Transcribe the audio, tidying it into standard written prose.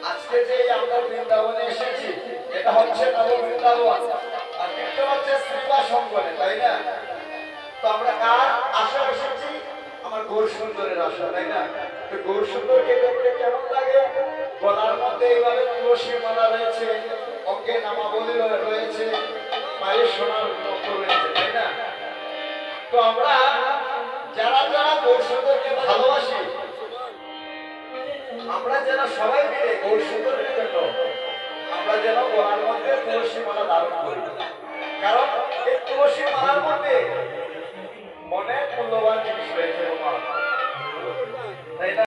আজকে যে আমরা বৃন্দাবনে এসেছি, এটা হচ্ছে নব বৃন্দাবন, আর এটা হচ্ছে শ্রীবাস অঙ্গনে, তাই না? তো আমরা কার আশা এসেছি? আমার গৌর সুন্দরের আশা, তাই না? তো গৌর সুন্দরকে দেখতে কেমন লাগে? গলার মধ্যে এইভাবে তুলসী মালা রয়েছে, অঙ্গে নামাবলী রয়েছে, পায়ে সোনার মতো রয়েছে, তাই না? তো আমরা যারা যারা গৌর সুন্দরকে ভালোবাসি, আমরা যেন সবাই মিলে গৌর সুন্দরের জন্য আমরা যেন গলার মধ্যে তুলসী মালা ধারণ করি। কারণ এই তুলসী মালার মধ্যে মনে মূল্যবান জিনিস রয়েছে, তাই না?